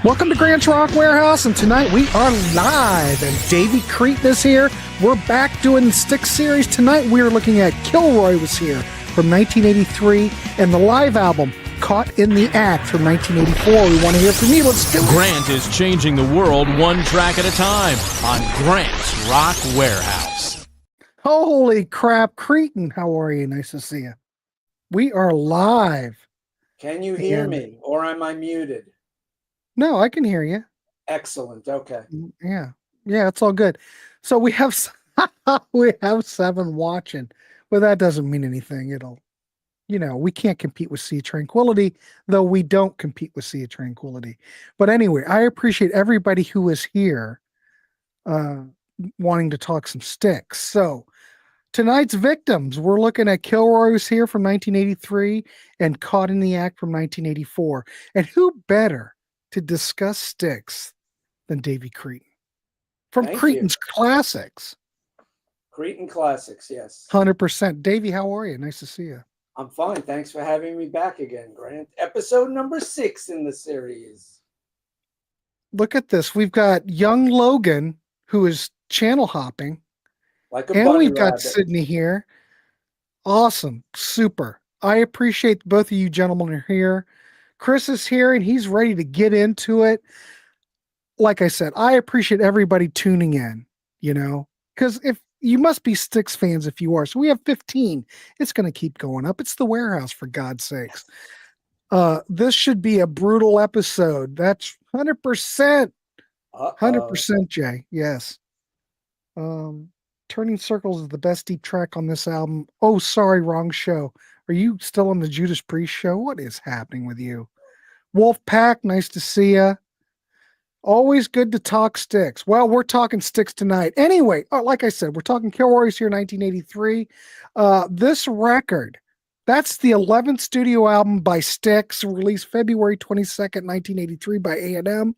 Welcome to Grant's Rock Warehouse, and tonight we are live, and Davey Cretin is here. We're back doing the STYX series. Tonight we are looking at Kilroy was here from 1983, and the live album, Caught in the Act from 1984. We want to hear from you. Let's do it. Grant is changing the world one track at a time on Grant's Rock Warehouse. Holy crap, Cretin, how are you? Nice to see you. We are live. Can you hear me, or am I muted? No, I can hear you. Excellent. Okay. Yeah, it's all good. So we have we have 7 watching, but that doesn't mean anything. It'll, we can't compete with Sea Tranquility, though we don't compete with Sea Tranquility. But anyway, I appreciate everybody who is here, wanting to talk some STYX. So tonight's victims, we're looking at Kilroy was here from 1983 and Caught in the Act from 1984. And who better to discuss STYX than Davey Cretin from Cretin's Classics. Cretin Classics, yes. 100%. Davey, how are you? Nice to see you. I'm fine. Thanks for having me back again, Grant. Episode number 6 in the series. Look at this. We've got young Logan, who is channel hopping. Like a and bunny we've got rabbit. Sydney here. Awesome. Super. I appreciate both of you gentlemen are here. Chris is here and he's ready to get into it. Like I said, I appreciate everybody tuning in, because if you must be STYX fans if you are. So we have 15. It's going to keep going up. It's the Warehouse, for God's sakes. This should be a brutal episode. That's 100%. 100%, Jay. Yes. Turning Circles is the best deep track on this album. Oh, sorry, wrong show. Are you still on the Judas Priest show? What is happening with you? Wolfpack, nice to see you. Always good to talk STYX. Well, we're talking STYX tonight. Anyway, like I said, we're talking Kilroy's here 1983. This record, that's the 11th studio album by STYX, released February 22nd, 1983 by A&M.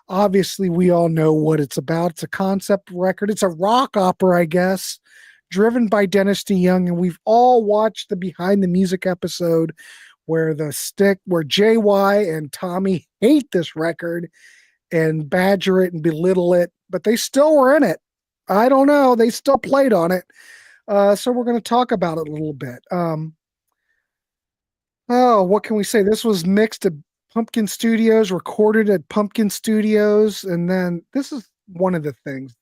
Obviously, we all know what it's about. It's a concept record. It's a rock opera, I guess, driven by Dennis DeYoung, and we've all watched the Behind the Music episode where JY and Tommy hate this record and badger it and belittle it, but they still were in it. I don't know. They still played on it. So we're going to talk about it a little bit. What can we say? This was mixed at Pumpkin Studios, recorded at Pumpkin Studios, and then this is one of the things.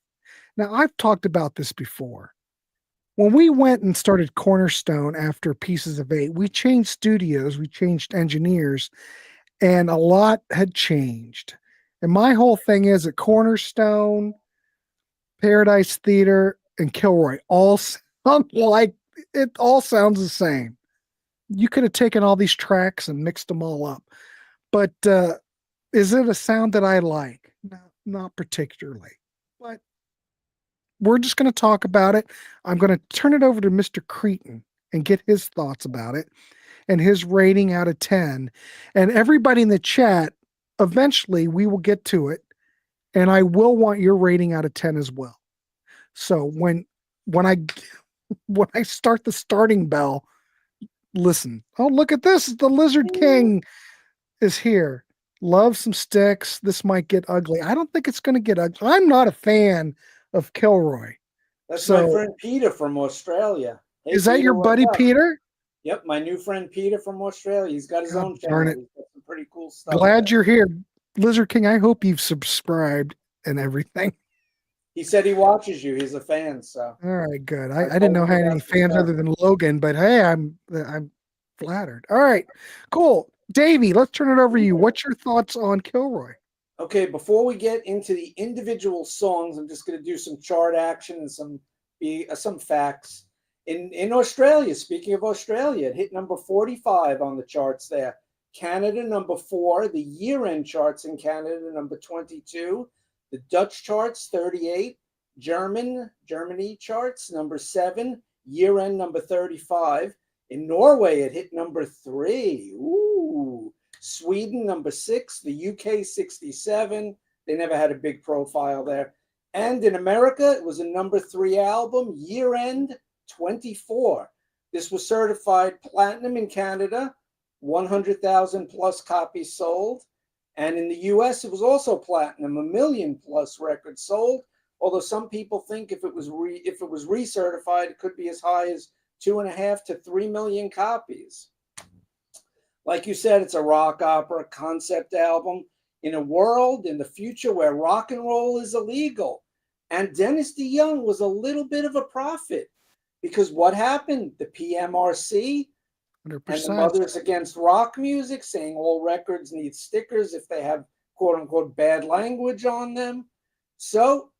Now, I've talked about this before. When we went and started Cornerstone after Pieces of 8, we changed studios, we changed engineers, and a lot had changed. And my whole thing is that Cornerstone, Paradise Theater, and Kilroy all sound like, it all sounds the same. You could have taken all these tracks and mixed them all up. But is it a sound that I like? No, not particularly. But we're just going to talk about it. I'm going to turn it over to Mr. Cretin and get his thoughts about it and his rating out of 10. And everybody in the chat, eventually we will get to it. And I will want your rating out of 10 as well. So when I start the starting bell, listen. Oh, look at this. The Lizard King is here. Love some STYX. This might get ugly. I don't think it's going to get ugly. I'm not a fan of Kilroy. That's my friend Peter from Australia. Hey, is that your buddy Peter? Yep, my new friend Peter from Australia. He's got his own channel. He's got some pretty cool stuff. Glad you're here. Lizard King, I hope you've subscribed and everything. He said he watches you. He's a fan, so. All right, good. I didn't know I had any fans other than Logan, but hey, I'm flattered. All right, cool. Davey, let's turn it over to you. What's your thoughts on Kilroy? Okay, before we get into the individual songs, I'm just going to do some chart action and some facts. In Australia, speaking of Australia, it hit number 45 on the charts there. Canada, number 4. The year-end charts in Canada, number 22. The Dutch charts, 38. Germany charts, number 7. Year-end, number 35. In Norway, it hit number 3. Ooh. Sweden, number 6. The UK, 67. They never had a big profile there. And in America, it was a number 3 album, year-end, 24. This was certified platinum in Canada, 100,000 plus copies sold. And in the US, it was also platinum, 1 million+ records sold. Although some people think if it was recertified, it could be as high as 2.5 to 3 million copies. Like you said, it's a rock opera concept album in a world in the future where rock and roll is illegal. And Dennis DeYoung was a little bit of a prophet, because what happened? The PMRC 100%. and the Mothers Against Rock Music saying all records need stickers if they have quote unquote bad language on them. So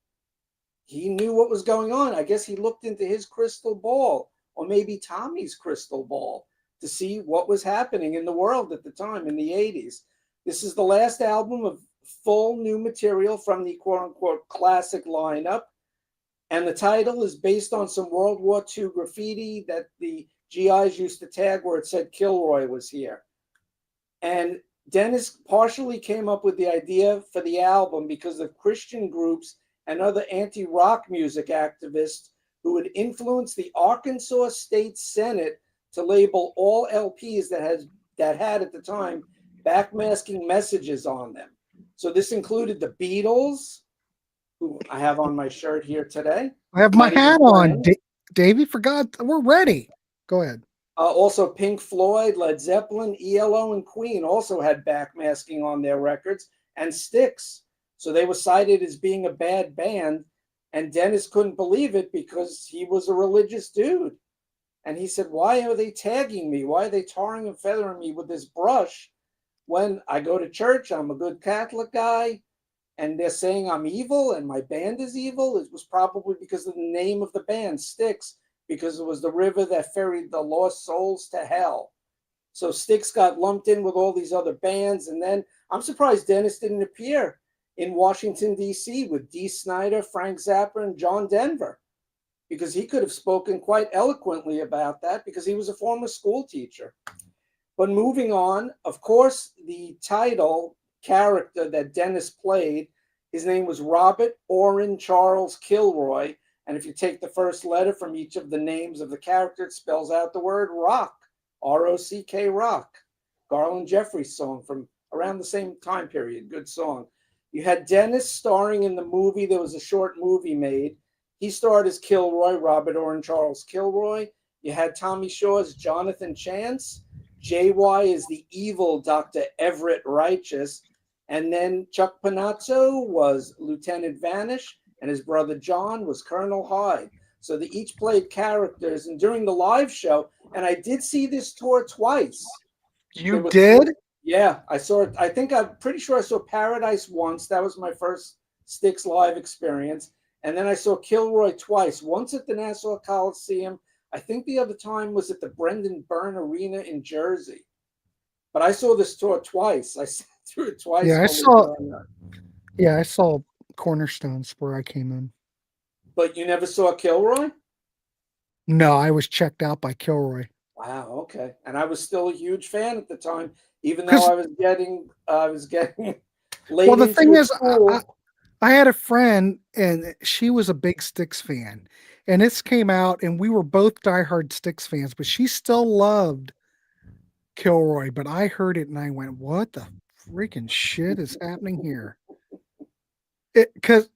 he knew what was going on. I guess he looked into his crystal ball, or maybe Tommy's crystal ball, to see what was happening in the world at the time in the 80s. This is the last album of full new material from the quote unquote classic lineup. And the title is based on some World War II graffiti that the GIs used to tag where it said Kilroy was here. And Dennis partially came up with the idea for the album because of Christian groups and other anti-rock music activists who had influenced the Arkansas State Senate to label all LPs that had at the time backmasking messages on them. So this included the Beatles, who I have on my shirt here today. I have my hat on. Davey, forgot. We're ready. Go ahead. Also, Pink Floyd, Led Zeppelin, ELO, and Queen also had backmasking on their records, and STYX. So they were cited as being a bad band, and Dennis couldn't believe it because he was a religious dude. And he said, why are they tagging me? Why are they tarring and feathering me with this brush when I go to church? I'm a good Catholic guy, and they're saying I'm evil and my band is evil. It was probably because of the name of the band, STYX, because it was the river that ferried the lost souls to hell. So STYX got lumped in with all these other bands. And then I'm surprised Dennis didn't appear in Washington, D.C. with Dee Snider, Frank Zappa, and John Denver, because he could have spoken quite eloquently about that because he was a former school teacher. But moving on, of course, the title character that Dennis played, his name was Robert Orrin Charles Kilroy. And if you take the first letter from each of the names of the character, it spells out the word rock, R-O-C-K, rock. Garland Jeffries song from around the same time period. Good song. You had Dennis starring in the movie. There was a short movie made. He starred as Kilroy, Robert Orrin Charles Kilroy. You had Tommy Shaw as Jonathan Chance. JY is the evil Dr. Everett Righteous. And then Chuck Panazzo was Lieutenant Vanish, and his brother John was Colonel Hyde. So they each played characters. And during the live show, and I did see this tour twice. You did? Yeah, I saw it. I'm pretty sure I saw Paradise once. That was my first STYX live experience. And then I saw Kilroy twice, once at the Nassau Coliseum. I think the other time was at the Brendan Byrne Arena in Jersey. But I saw this tour twice. I sat through it twice. Yeah, I saw Cornerstones where I came in. But you never saw Kilroy? No, I was checked out by Kilroy. Wow, okay. And I was still a huge fan at the time, even though I was getting late. Well, the thing is, I had a friend and she was a big STYX fan, and this came out and we were both diehard STYX fans, but she still loved Kilroy. But I heard it and I went, what the freaking shit is happening here? Because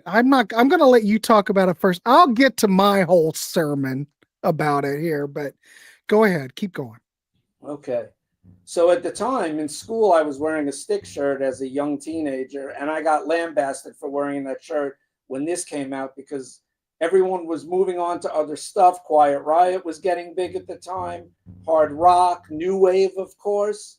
I'm going to let you talk about it first. I'll get to my whole sermon about it here, but go ahead. Keep going. Okay. So at the time in school, I was wearing a STYX shirt as a young teenager, and I got lambasted for wearing that shirt when this came out because everyone was moving on to other stuff. Quiet Riot was getting big at the time. Hard rock, new wave, of course.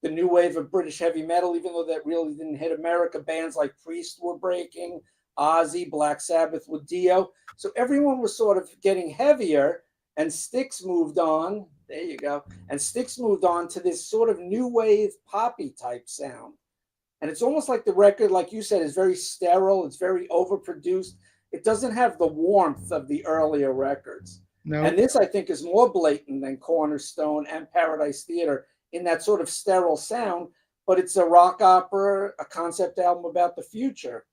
The new wave of British heavy metal, even though that really didn't hit America. Bands like Priest were breaking, Ozzy, Black Sabbath with Dio. So everyone was sort of getting heavier, and STYX moved on. There you go. And STYX moved on to this sort of new wave poppy type sound. And it's almost like the record, like you said, is very sterile. It's very overproduced. It doesn't have the warmth of the earlier records. No. And this, I think, is more blatant than Cornerstone and Paradise Theater in that sort of sterile sound, but it's a rock opera, a concept album about the future.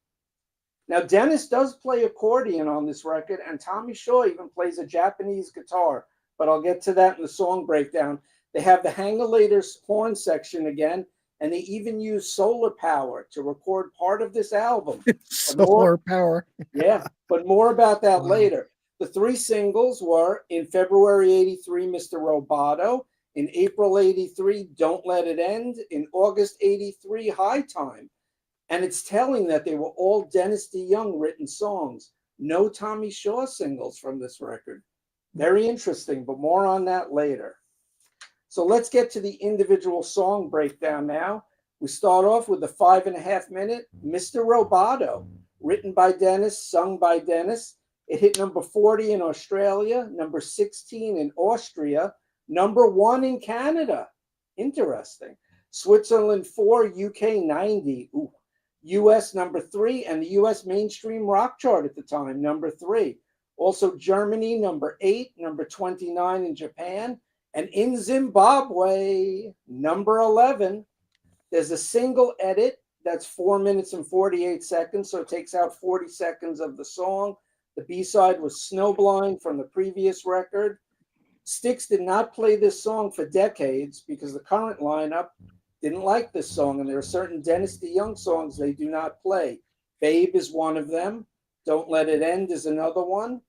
Now, Dennis does play accordion on this record, and Tommy Shaw even plays a Japanese guitar, but I'll get to that in the song breakdown. They have the Hangulator's horn section again. and they even used solar power to record part of this album. Solar power. Yeah, but more about that Wow. later. The 3 singles were in February 83, Mr. Roboto, in April 83, Don't Let It End, in August 83, High Time. And it's telling that they were all Dennis DeYoung written songs. No Tommy Shaw singles from this record. Very interesting, but more on that later. So let's get to the individual song breakdown now. We start off with the 5.5 minute Mr. Roboto, written by Dennis, sung by Dennis. It hit number 40 in Australia, number 16 in Austria, number 1 in Canada. Interesting. Switzerland 4, UK 90. Ooh. US number 3, and the US mainstream rock chart at the time, number 3. Also Germany, number 8, number 29 in Japan, and in Zimbabwe, number 11. There's a single edit that's 4 minutes and 48 seconds, so it takes out 40 seconds of the song. The B-side was Snowblind from the previous record. STYX did not play this song for decades because the current lineup didn't like this song, and there are certain Dennis DeYoung songs they do not play. Babe is one of them. Don't Let It End is another one.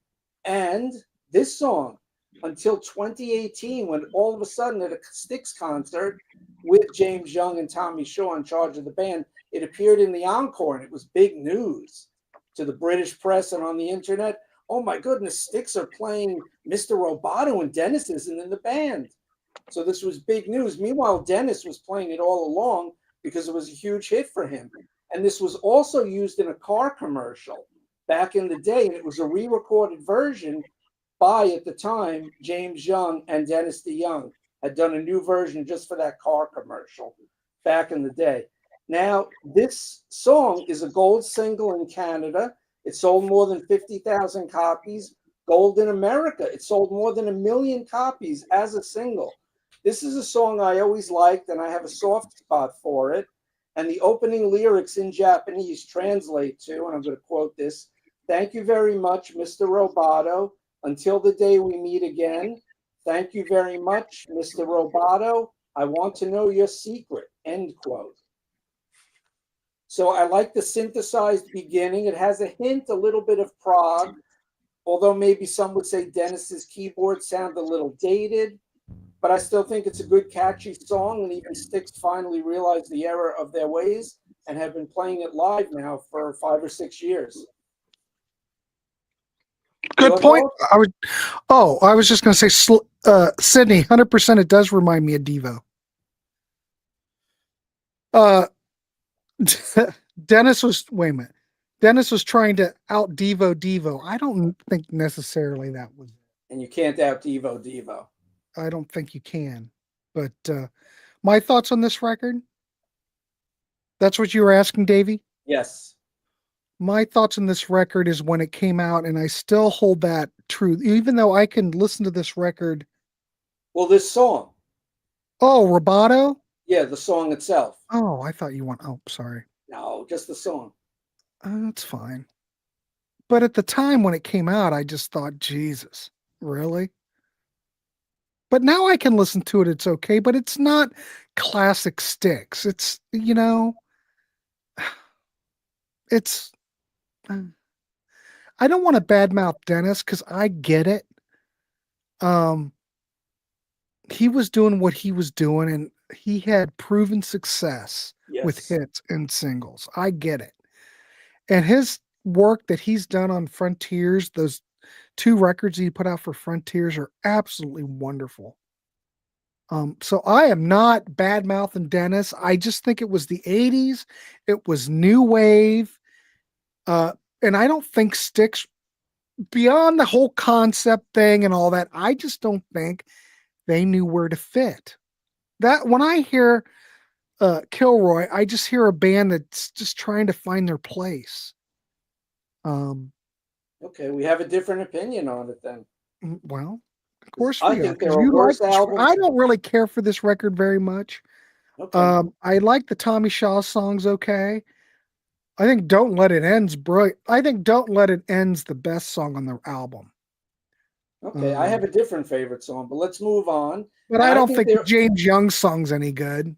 And this song, until 2018, when all of a sudden at a STYX concert with James Young and Tommy Shaw in charge of the band, it appeared in the encore, and it was big news to the British press and on the internet. Oh my goodness, STYX are playing Mr. Roboto and Dennis isn't in the band. So this was big news. Meanwhile, Dennis was playing it all along because it was a huge hit for him. And this was also used in a car commercial back in the day, and it was a re-recorded version by, at the time, James Young and Dennis DeYoung had done a new version just for that car commercial back in the day. Now, this song is a gold single in Canada. It sold more than 50,000 copies. Gold in America, it sold more than 1 million copies as a single. This is a song I always liked, and I have a soft spot for it. And the opening lyrics in Japanese translate to, and I'm going to quote this, "Thank you very much, Mr. Roboto. Until the day we meet again. Thank you very much, Mr. Roboto. I want to know your secret," end quote. So I like the synthesized beginning. It has a hint, a little bit of prog, although maybe some would say Dennis's keyboard sound a little dated. But I still think it's a good, catchy song, and even STYX finally realized the error of their ways and have been playing it live now for 5 or 6 years. Good point. I was just going to say, Sydney, 100%. It does remind me of Devo. Dennis was trying to out Devo. I don't think necessarily that was. And you can't out Devo. I don't think you can. But my thoughts on this record? That's what you were asking, Davey? Yes. My thoughts on this record is when it came out, and I still hold that true, even though I can listen to this record. Well, this song. Oh, Roboto? Yeah, the song itself. Oh, I thought you want. Oh, sorry. No, just the song. That's fine. But at the time when it came out, I just thought, Jesus, really? But now I can listen to it. It's okay, but it's not classic STYX. It's, it's, I don't want to badmouth Dennis because I get it. He was doing what he was doing, and he had proven success with hits and singles. I get it. And his work that he's done on Frontiers, those 2 records he put out for Frontiers, are absolutely wonderful. So I am not bad mouthing Dennis. I just think it was the 80s. It was new wave. And I don't think STYX, beyond the whole concept thing and all that, I just don't think they knew where to fit. That when I hear Kilroy, I just hear a band that's just trying to find their place. Okay, we have a different opinion on it then. Well, of course I think there are worse albums. I don't really care for this record very much. Okay. I like the Tommy Shaw songs. Okay. I think Don't Let It End's brilliant. I think Don't Let It End's the best song on the album. Okay, I have a different favorite song, but let's move on. But I don't think the James Young song's any good.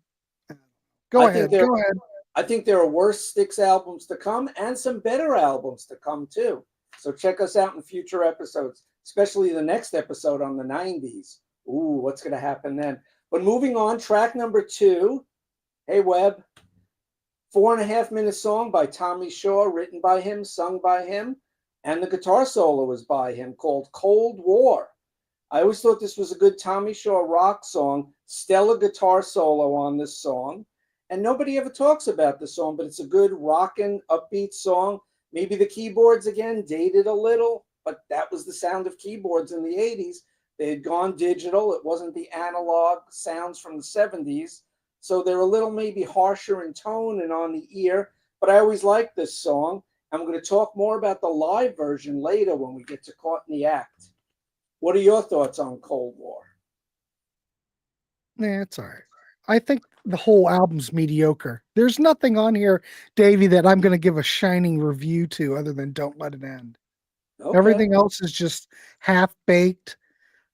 Go I ahead. think there, Go ahead. I think there are worse STYX albums to come and some better albums to come too. So check us out in future episodes, especially the next episode on the 90s. Ooh, what's going to happen then? But moving on, track number 2. Hey, Webb. 4.5-minute song by Tommy Shaw, written by him, sung by him, and the guitar solo was by him, called Cold War. I always thought this was a good Tommy Shaw rock song, stellar guitar solo on this song. And nobody ever talks about the song, but it's a good rockin', upbeat song. Maybe the keyboards, again, dated a little, but that was the sound of keyboards in the 80s. They had gone digital. It wasn't the analog sounds from the 70s. So they're a little maybe harsher in tone and on the ear, but I always liked this song. I'm going to talk more about the live version later when we get to Caught in the Act. What are your thoughts on Cold War? Nah, it's all right. I think the whole album's mediocre. There's nothing on here, Davey, that I'm going to give a shining review to other than Don't Let It End. Okay. Everything else is just half-baked.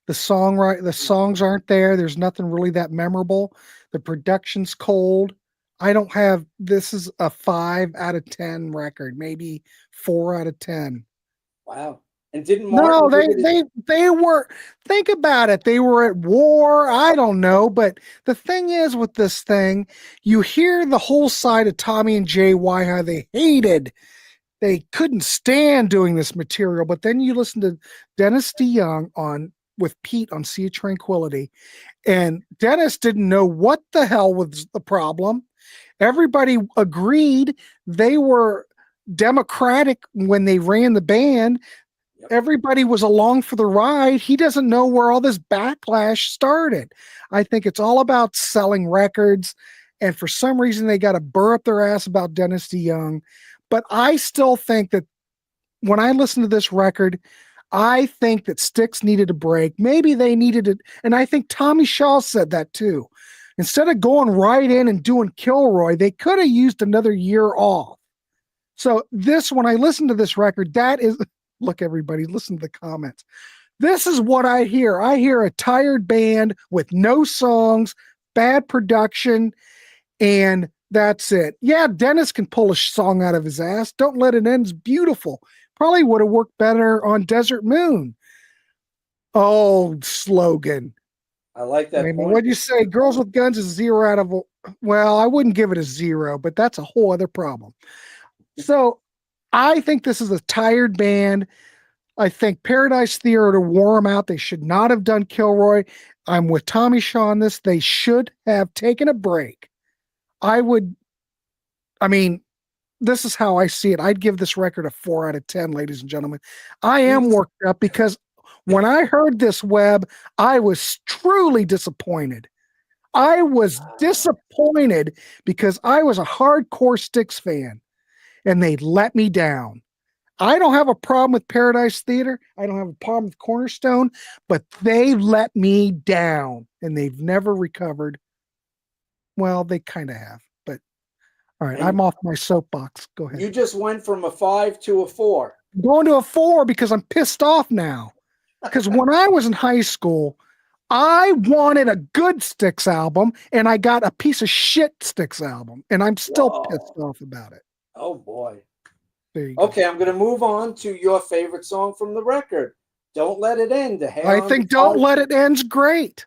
The songs aren't there. There's nothing really that memorable. The production's cold. This is a 5 out of 10 record, maybe 4 out of 10. Wow. And didn't No, Martin they were, think about it. They were at war. I don't know. But the thing is with this thing, you hear the whole side of Tommy and Jay, why how they couldn't stand doing this material. But then you listen to Dennis DeYoung with Pete on Sea of Tranquility, and Dennis didn't know what the hell was the problem. Everybody agreed they were democratic when they ran the band. Yep. Everybody was along for the ride. He doesn't know where all this backlash started. I think it's all about selling records, and for some reason they got to burr up their ass about Dennis DeYoung. But I still think that when I listen to this record, I think that STYX needed a break. Maybe they needed it. And I think Tommy Shaw said that too. Instead of going right in and doing Kilroy, they could have used another year off. So when I listen to this record, look, everybody, listen to the comments. This is what I hear. I hear a tired band with no songs, bad production, and that's it. Yeah, Dennis can pull a song out of his ass. Don't Let It End's beautiful. Probably would have worked better on Desert Moon. Oh, slogan. I like that point. What'd you say? Girls with Guns is 0 out of, well, I wouldn't give it a 0, but that's a whole other problem. So I think this is a tired band. I think Paradise Theater wore them out. They should not have done Kilroy. I'm with Tommy Shaw on this. They should have taken a break. This is how I see it. I'd give this record a 4 out of 10, ladies and gentlemen. I am worked up because when I heard this, Webb, I was truly disappointed. I was disappointed because I was a hardcore STYX fan and they let me down. I don't have a problem with Paradise Theater. I don't have a problem with Cornerstone, but they let me down and they've never recovered. Well, they kind of have. All right, I'm off my soapbox. Go ahead. You just went from a 5 to a 4. I'm going to a 4 because I'm pissed off now. Because when I was in high school, I wanted a good STYX album, and I got a piece of shit STYX album, and I'm still pissed off about it. Oh, boy. There you go. Okay, I'm going to move on to your favorite song from the record, Don't Let It End. I think Don't Let It End's great.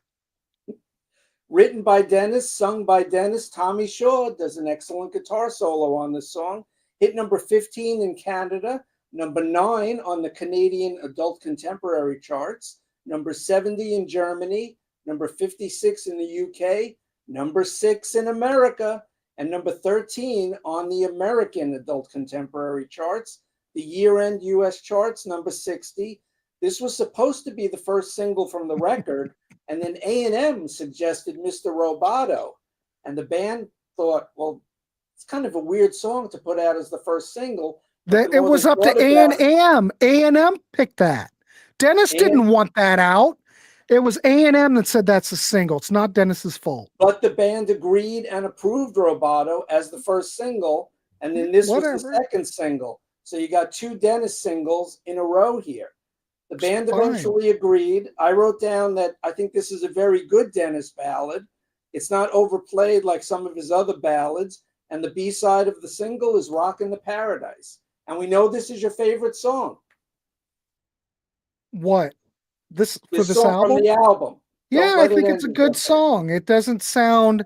Written by Dennis, sung by Dennis, Tommy Shaw does an excellent guitar solo on this song. Hit number 15 in Canada, number 9 on the Canadian Adult Contemporary charts, number 70 in Germany, number 56 in the UK, number 6 in America, and number 13 on the American Adult Contemporary charts. The year-end US charts, number 60. This was supposed to be the first single from the record, and then A&M suggested Mr. Roboto, and the band thought, well, it's kind of a weird song to put out as the first single. It was up to A&M. A&M picked that. Dennis didn't want that out. It was A&M that said that's a single. It's not Dennis's fault. But the band agreed and approved Roboto as the first single, and then this was the second single. So you got 2 Dennis singles in a row here. The band eventually agreed. I wrote down that I think this is a very good Dennis ballad. It's not overplayed like some of his other ballads. And the B-side of the single is Rockin' the Paradise. And we know this is your favorite song. What? This for This this song from album? the album. Yeah, Don't I Let It think End it's a is your good song. It doesn't sound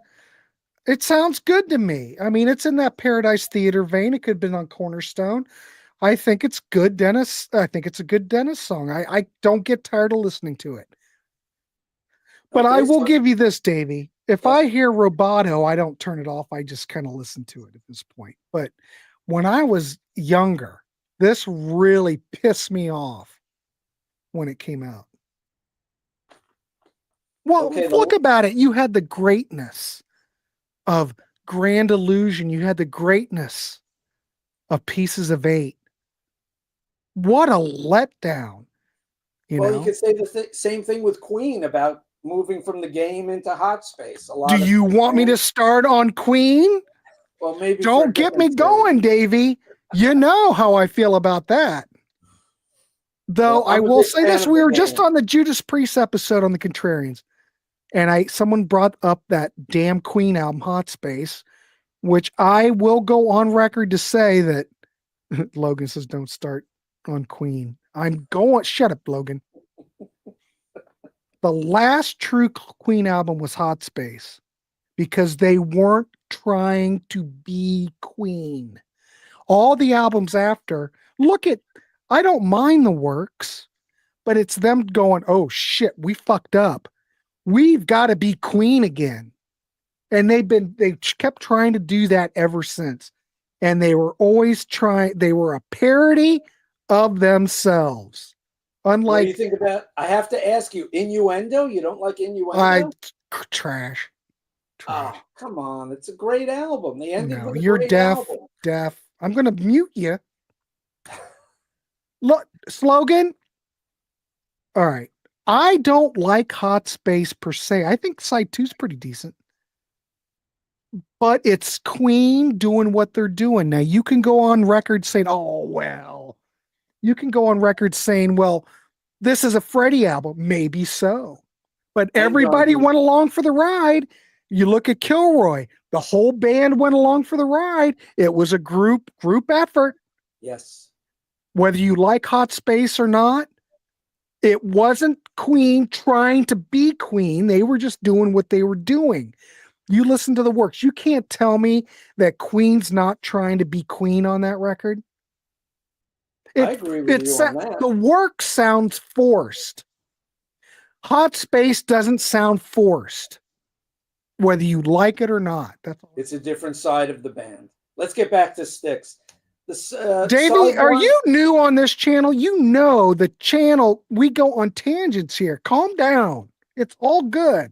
it sounds good to me. I mean, it's in that Paradise Theater vein. It could have been on Cornerstone. I think it's good, Dennis. I think it's a good Dennis song. I don't get tired of listening to it. But I Okay, will so give you this, Davey. If yes. I hear Roboto, I don't turn it off. I just kind of listen to it at this point. But when I was younger, this really pissed me off when it came out. Well, Okay, look about it. You had the greatness of Grand Illusion. You had the greatness of Pieces of Eight. What a letdown. You well, you know? could say the same thing with Queen about moving from the game into hot space. A lot Do of you want me to fans, start on Queen? well, maybe for a Don't get me different series. going, Davey. You know how I feel about that. Though Well, I I'm a will big say fan this, of we the were just game. on the Judas Priest episode on the Contrarians, and someone brought up that damn Queen album, Hot Space, which I will go on record to say that Logan says don't start on Queen. I'm going, shut up, Logan. The last true Queen album was Hot Space because they weren't trying to be Queen. All the albums after, I don't mind the Works, but it's them going, oh shit, we fucked up. We've got to be Queen again. And they kept trying to do that ever since. And they were always they were a parody of themselves. What do you Unlike think about? I have to ask you, Innuendo. You don't like I Innuendo? trash. Oh, come on! It's a great album. They ended No, with a you're great album. deaf. I'm gonna mute you. Look, slogan. All right. I don't like Hot Space per se. I think side two's pretty decent. But it's Queen doing what they're doing. Now you can go on record saying, oh well. You can go on record saying, well, this is a Freddie album. Maybe so. But And everybody John went along for the ride. You look at Kilroy, the whole band went along for the ride. It was a group effort. Yes. Whether you like Hot Space or not, it wasn't Queen trying to be Queen. They were just doing what they were doing. You listen to the Works. You can't tell me that Queen's not trying to be Queen on that record. I agree with you on that. The Works sounds forced. Hot Space doesn't sound forced, whether you like it or not. That's all. It's a different side of the band. Let's get back to STYX. Davey, are you new on this channel? You know the channel, we go on tangents here. Calm down. It's all good.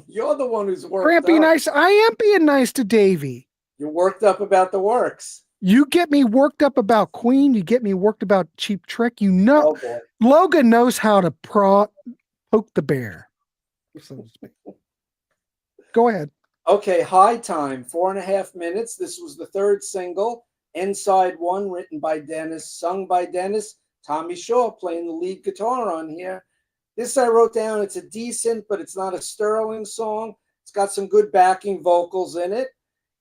You're the one who's worked Grant, be up. nice. I am being nice to Davey. You're worked up about the Works. You get me worked up about Queen. You get me worked about Cheap Trick. You know, Oh boy. Logan knows how to poke the bear. So to speak. Go ahead. Okay, High Time, 4.5 minutes. This was the third single. Inside One, written by Dennis, sung by Dennis. Tommy Shaw playing the lead guitar on here. This I wrote down. It's a decent, but it's not a sterling song. It's got some good backing vocals in it.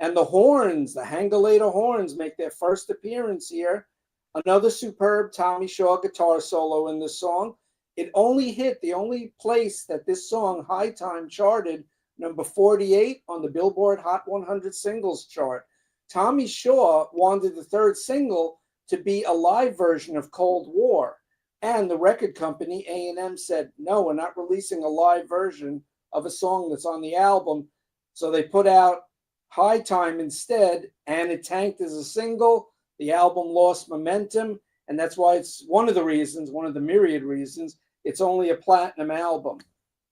And the horns, the Hangalater horns, make their first appearance here. Another superb Tommy Shaw guitar solo in this song. It only hit the only place that this song, High Time, charted, number 48 on the Billboard Hot 100 singles chart. Tommy Shaw wanted the third single to be a live version of Cold War. And the record company, A&M, said, no, we're not releasing a live version of a song that's on the album. So they put out High Time instead, and it tanked as a single. The album lost momentum, and that's why it's one of the reasons, one of the myriad reasons, it's only a platinum album.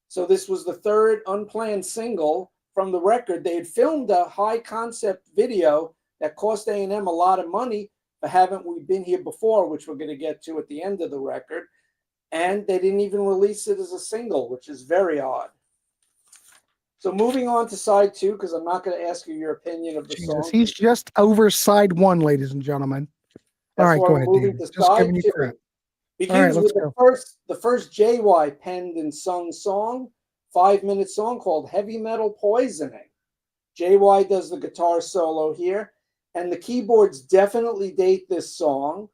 So this was the third unplanned single from the record. They had filmed a high concept video that cost A&M a lot of money for Haven't We Been Here Before, which we're going to get to at the end of the record. And they didn't even release it as a single, which is very odd. So moving on to side two, because I'm not going to ask you your opinion of the song. He's just over side one, ladies and gentlemen. That's all right, why go we're ahead, moving David. to Just side giving you two. crap. Begins All right, with the first JY penned and sung song, 5-minute song called Heavy Metal Poisoning. JY does the guitar solo here, and the keyboards definitely date this song,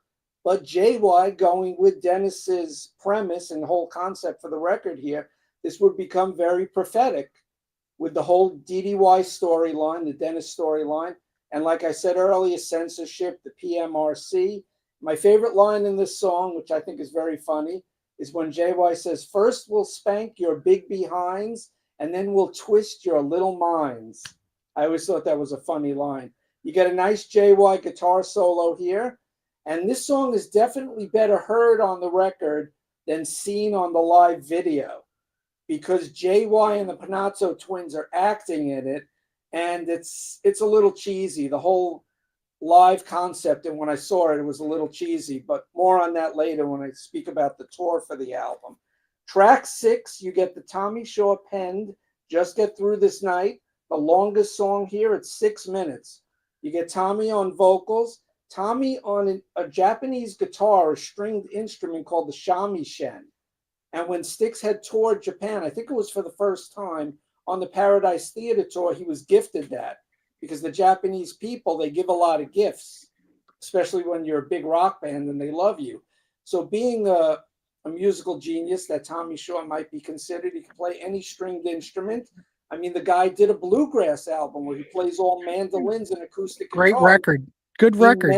but JY, going with Dennis's premise and whole concept for the record here, this would become very prophetic with the whole DDY storyline, the Dennis storyline, and like I said earlier, censorship, the PMRC. My favorite line in this song, which I think is very funny, is when JY says, "First we'll spank your big behinds, and then we'll twist your little minds." I always thought that was a funny line. You get a nice JY guitar solo here, and this song is definitely better heard on the record than seen on the live video, because JY and the Panazzo twins are acting in it, and it's a little cheesy. The whole live concept, and when I saw it, it was a little cheesy, but more on that later when I speak about the tour for the album. Track 6, you get the Tommy Shaw penned Just Get Through This Night, the longest song here. It's 6 minutes. You get Tommy on vocals, Tommy on a Japanese guitar, a stringed instrument called the shamisen. And when STYX had toured Japan, I think it was for the first time on the Paradise Theater tour, he was gifted that, because the Japanese people, they give a lot of gifts, especially when you're a big rock band and they love you. So being a musical genius that Tommy Shaw might be considered, he can play any stringed instrument. I mean, the guy did a bluegrass album where he plays all mandolins and acoustic Great guitar. record. Good record.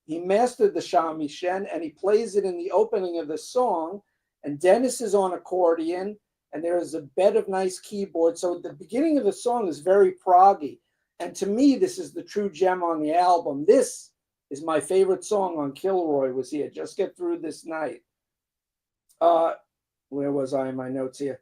He mastered the shamisen, and he plays it in the opening of the song. And Dennis is on accordion, and there's a bed of nice keyboards. So the beginning of the song is very proggy. And to me, this is the true gem on the album. This is my favorite song on Kilroy, was here, Just Get Through This Night. Where was I in my notes here?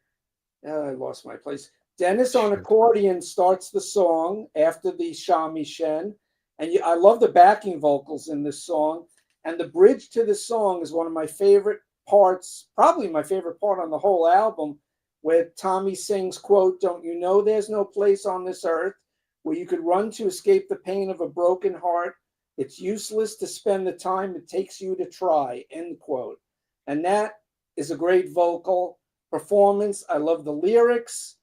I lost my place. Dennis on accordion starts the song after the shamisen. And I love the backing vocals in this song. And the bridge to the song is one of my favorite parts, probably my favorite part on the whole album, where Tommy sings, quote, "Don't you know there's no place on this earth where you could run to escape the pain of a broken heart? It's useless to spend the time it takes you to try," end quote. And that is a great vocal performance. I love the lyrics.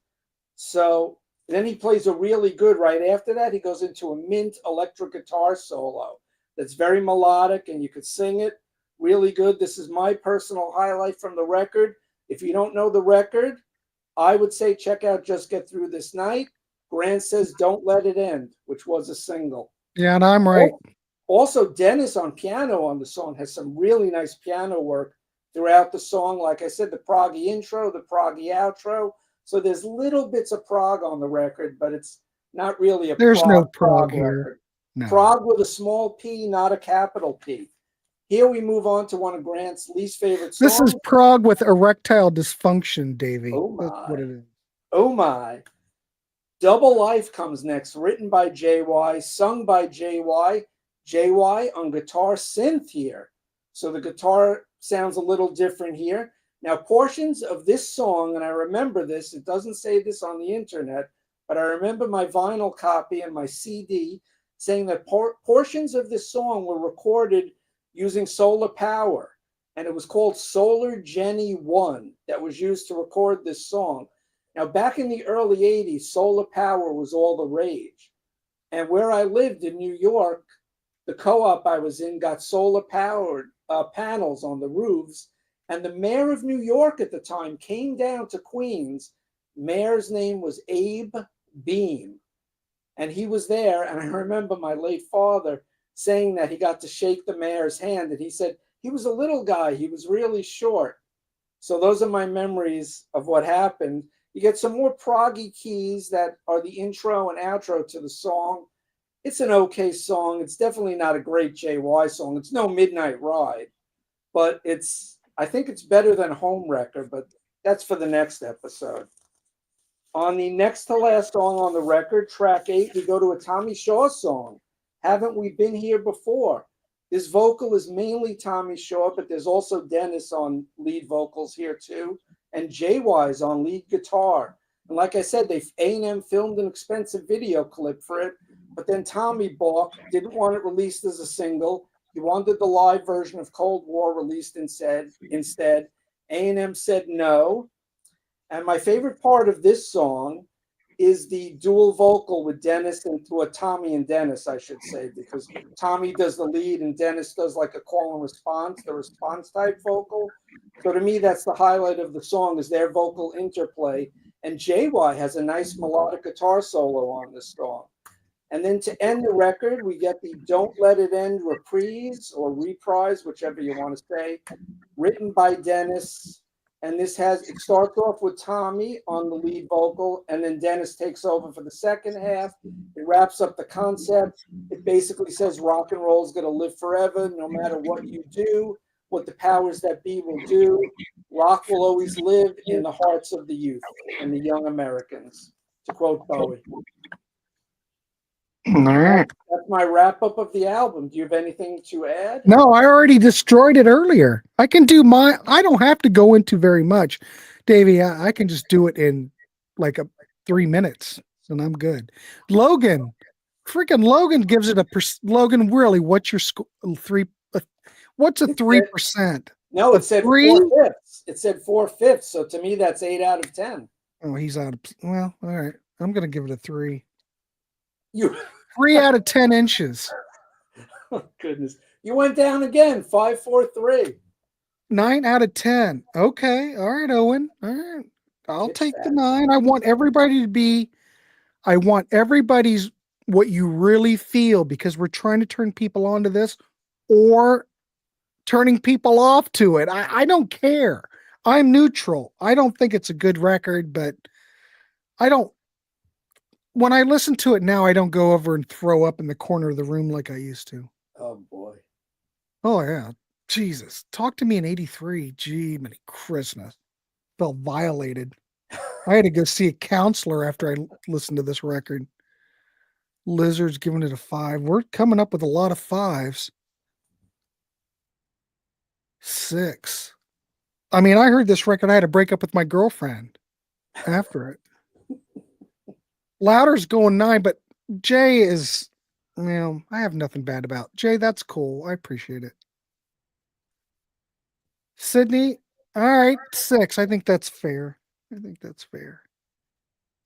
So then he plays a really good, right after that, he goes into a mint electric guitar solo that's very melodic, and you could sing it really good. This is my personal highlight from the record. If you don't know the record, I would say check out Just Get Through This Night. Grant says Don't Let It End, which was a single. Yeah, and I'm right. Also, Dennis on piano on the song has some really nice piano work throughout the song. Like I said, the proggy intro, the proggy outro. So there's little bits of prog on the record, but it's not really a There's no prog here. record. No. Prog with a small p, not a capital P. Here we move on to one of Grant's least favorite songs. This is prog with erectile dysfunction, Davey. Oh my. That's what it is. Oh my. Double Life comes next, written by JY, sung by JY. JY on guitar synth here. So the guitar sounds a little different here. Now, portions of this song, and I remember this, it doesn't say this on the internet, but I remember my vinyl copy and my CD saying that portions of this song were recorded using solar power, and it was called Solar Jenny 1 that was used to record this song. Now, back in the early 80s, solar power was all the rage. And where I lived in New York, the co-op I was in got solar powered panels on the roofs. And the mayor of New York at the time came down to Queens. Mayor's name was Abe Beam. And he was there. And I remember my late father saying that he got to shake the mayor's hand. And he said he was a little guy. He was really short. So those are my memories of what happened. You get some more proggy keys that are the intro and outro to the song. It's an okay song. It's definitely not a great JY song. It's no Midnight Ride, but I think it's better than Home Wrecker, but that's for the next episode. On the next to last song on the record, track 8, we go to a Tommy Shaw song, Haven't We Been Here Before? This vocal is mainly Tommy Shaw, but there's also Dennis on lead vocals here too, and JY's on lead guitar. And like I said, A&M filmed an expensive video clip for it, but then Tommy balked, didn't want it released as a single. He wanted the live version of Cold War released instead. A&M said no. And my favorite part of this song is the dual vocal with Dennis and Tommy and Dennis, I should say, because Tommy does the lead and Dennis does like a call and response, the response type vocal. So to me, that's the highlight of the song is their vocal interplay. And JY has a nice melodic guitar solo on this song. And then to end the record, we get the Don't Let It End reprise or reprise, whichever you want to say, written by Dennis. And it starts off with Tommy on the lead vocal, and then Dennis takes over for the second half. It wraps up the concept. It basically says rock and roll is going to live forever, no matter what you do, what the powers that be will do. Rock will always live in the hearts of the youth and the young Americans, to quote Bowie. All right. That's my wrap up of the album. Do you have anything to add? No, I already destroyed it earlier. I can do I don't have to go into very much. Davey, I can just do it in like 3 minutes and I'm good. Logan, freaking Logan gives it Logan, really, what's your score? What's a 3%? No, it said 4/5. It said 4/5. So to me, that's 8 out of 10. Oh, he's out of, well, all right. I'm going to give it a 3. You 3 out of 10 inches. Oh, goodness. You went down again. 5, 4, 3. 9 out of 10. Okay. All right, Owen. All right. I'll take the 9. I want everybody's what you really feel, because we're trying to turn people onto this or turning people off to it. I don't care. I'm neutral. I don't think it's a good record, but when I listen to it now, I don't go over and throw up in the corner of the room like I used to. Oh, boy. Oh, yeah. Jesus. Talk to me in 83. Gee, many Christmas. Felt violated. I had to go see a counselor after I listened to this record. Lizard's giving it a 5. We're coming up with a lot of 5s. 6. I mean, I heard this record. I had to break up with my girlfriend after it. Louder's going 9, but Jay is, I have nothing bad about Jay. That's cool. I appreciate it. Sydney, all right, 6. I think that's fair.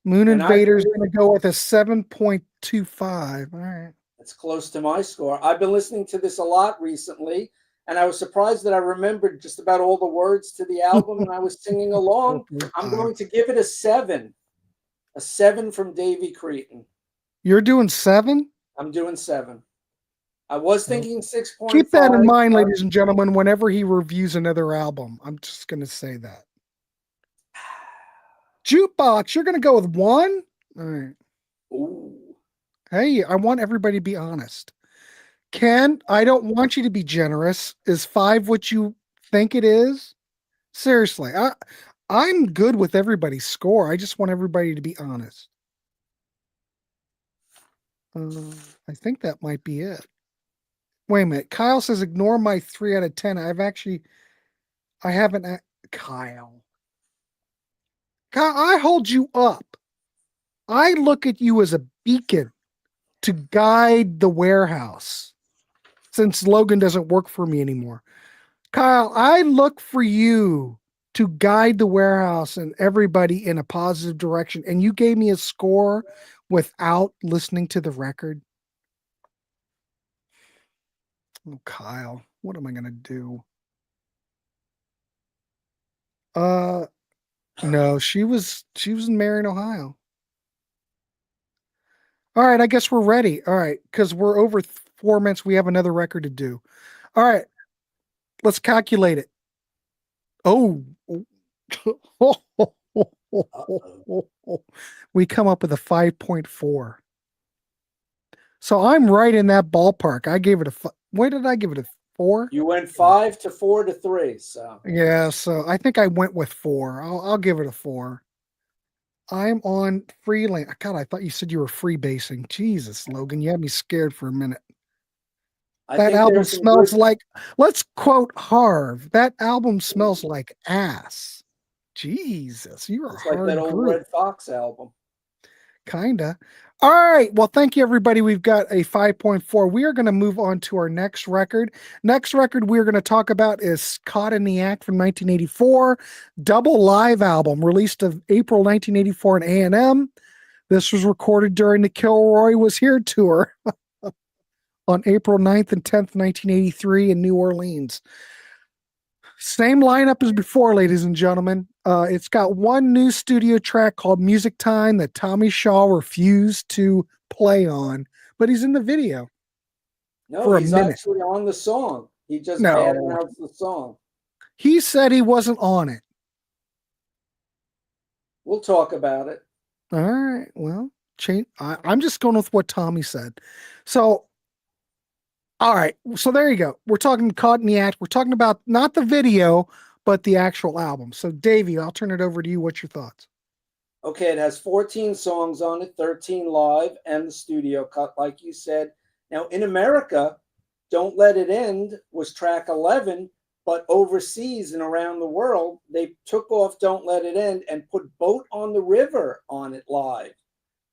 Moon Invader's going to go with a 7.25. All right. That's close to my score. I've been listening to this a lot recently, and I was surprised that I remembered just about all the words to the album, and I was singing along. I'm going to give it a 7. A 7 from Davey Cretin. You're doing 7? I'm doing 7. I was thinking 6.5. Keep that in mind, ladies and gentlemen, whenever he reviews another album. I'm just going to say that. Jukebox, you're going to go with 1? All right. Ooh. Hey, I want everybody to be honest. Ken, I don't want you to be generous. Is 5 what you think it is? Seriously, I'm good with everybody's score. I just want everybody to be honest. I think that might be it. Wait a minute. Kyle says, ignore my 3 out of 10. I haven't. Kyle, I hold you up. I look at you as a beacon to guide the Warehaus, since Logan doesn't work for me anymore. Kyle, I look for you to guide the Warehaus and everybody in a positive direction. And you gave me a score without listening to the record. Oh, Kyle, what am I going to do? No, she was in Marion, Ohio. All right, I guess we're ready. All right, because we're over 4 minutes. We have another record to do. All right, let's calculate it. Oh, we come up with a 5.4. So I'm right in that ballpark. I gave it what did I give it, a 4? You went 5 to 4 to 3. So yeah, so I think I went with 4. I'll give it a 4. I'm on freelance. God, I thought you said you were freebasing. Jesus, Logan, you had me scared for a minute. That album smells like, let's quote Harv, that album smells like ass. Jesus, you're it's like that old Red Fox album. Kinda. All right. Well, thank you, everybody. We've got a 5.4. We are going to move on to our next record. Next record we're going to talk about is Caught in the Act from 1984, double live album released of April 1984 in A&M. This was recorded during the Kilroy Was Here tour on April 9th and 10th, 1983 in New Orleans. Same lineup as before, ladies and gentlemen. It's got one new studio track called Music Time that Tommy Shaw refused to play on, but he's in the video. No, for a he's minute. actually on the song. He just No. bad-mouthed the song. He said he wasn't on it. We'll talk about it. All right. Well, I'm just going with what Tommy said. So, all right. So there you go. We're talking Caught in the Act. We're talking about not the video, but the actual album. So, Davey, I'll turn it over to you. What's your thoughts? Okay, it has 14 songs on it, 13 live and the studio cut, like you said. Now, in America, Don't Let It End was track 11, but overseas and around the world, they took off Don't Let It End and put Boat on the River on it live.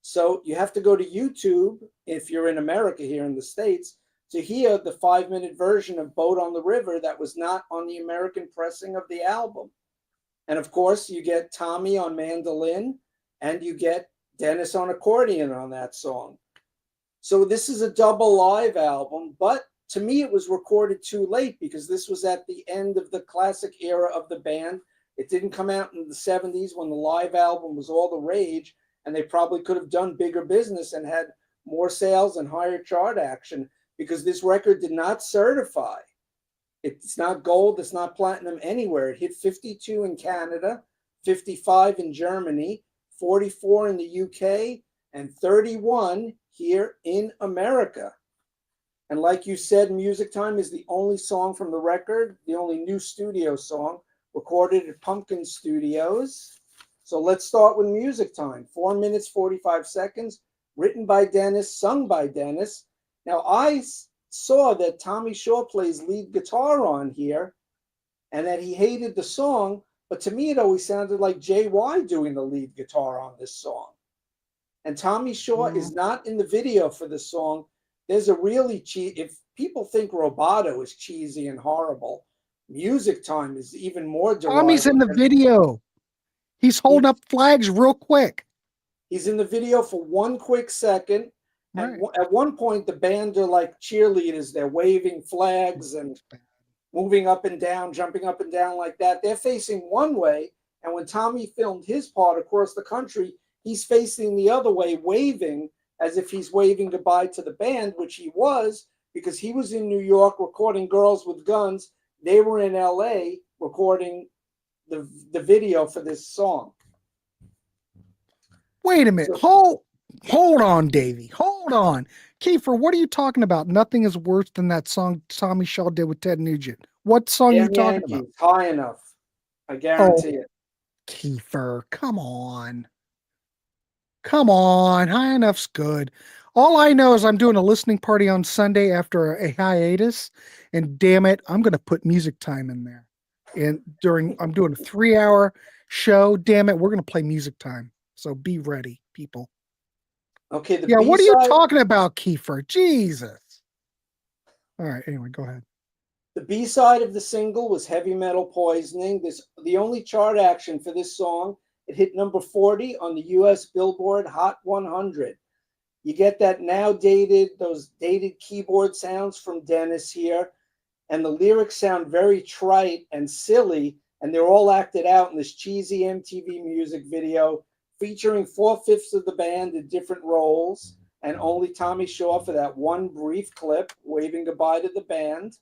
So you have to go to YouTube, if you're in America here in the States, to hear the 5-minute version of Boat on the River that was not on the American pressing of the album. And of course, you get Tommy on mandolin and you get Dennis on accordion on that song. So this is a double live album, but to me, it was recorded too late because this was at the end of the classic era of the band. It didn't come out in the 70s when the live album was all the rage, and they probably could have done bigger business and had more sales and higher chart action because this record did not certify. It's not gold, it's not platinum anywhere. It hit 52 in Canada, 55 in Germany, 44 in the UK, and 31 here in America. And like you said, Music Time is the only song from the record, the only new studio song recorded at Pumpkin Studios. So let's start with Music Time. 4 minutes, 45 seconds, written by Dennis, sung by Dennis. Now, I saw that Tommy Shaw plays lead guitar on here and that he hated the song, but to me, it always sounded like JY doing the lead guitar on this song. And Tommy Shaw is not in the video for this song. There's a really if people think Roboto is cheesy and horrible, Music Time is even more derived. Tommy's in the video. He's holding up flags real quick. He's in the video for 1 quick second. And Right. at one point, the band are like cheerleaders. They're waving flags and moving up and down, jumping up and down like that. They're facing one way. And when Tommy filmed his part across the country, he's facing the other way, waving as if he's waving goodbye to the band, which he was, because he was in New York recording Girls with Guns. They were in LA recording the video for this song. Wait a minute. Hold on, Davey. Hold on. Kiefer, what are you talking about? Nothing is worse than that song Tommy Shaw did with Ted Nugent. What song are you talking about? High Enough. I guarantee it. Kiefer, come on. Come on. High Enough's good. All I know is I'm doing a listening party on Sunday after a hiatus, and damn it, I'm going to put Music Time in there. And I'm doing a 3-hour show. Damn it, we're going to play Music Time. So be ready, people. Okay. Yeah, what are you talking about, Kiefer? Jesus. All right. Anyway, go ahead. The B-side of the single was Heavy Metal Poisoning. The only chart action for this song. It hit number 40 on the US Billboard Hot 100. You get that those dated keyboard sounds from Dennis here. And the lyrics sound very trite and silly. And they're all acted out in this cheesy MTV music video featuring 4/5 of the band in different roles. And only Tommy Shaw for that one brief clip waving goodbye to the band.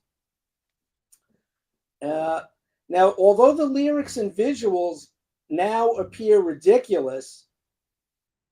Now, although the lyrics and visuals now appear ridiculous,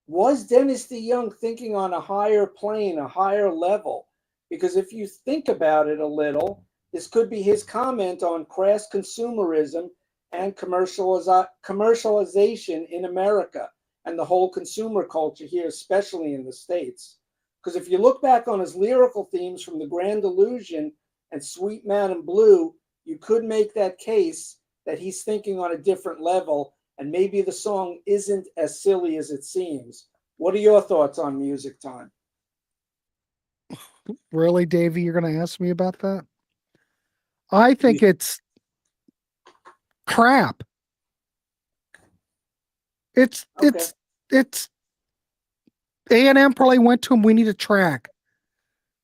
was Dennis DeYoung thinking on a higher plane, a higher level? Because if you think about it a little, this could be his comment on crass consumerism and commercialization in America and the whole consumer culture here, especially in the States. Because if you look back on his lyrical themes from The Grand Illusion and Sweet Madam Blue, you could make that case that he's thinking on a different level, and maybe the song isn't as silly as it seems. What are your thoughts on Music Time? Really, Davey, you're going to ask me about that? I think it's crap. It's A&M probably went to him. We need a track.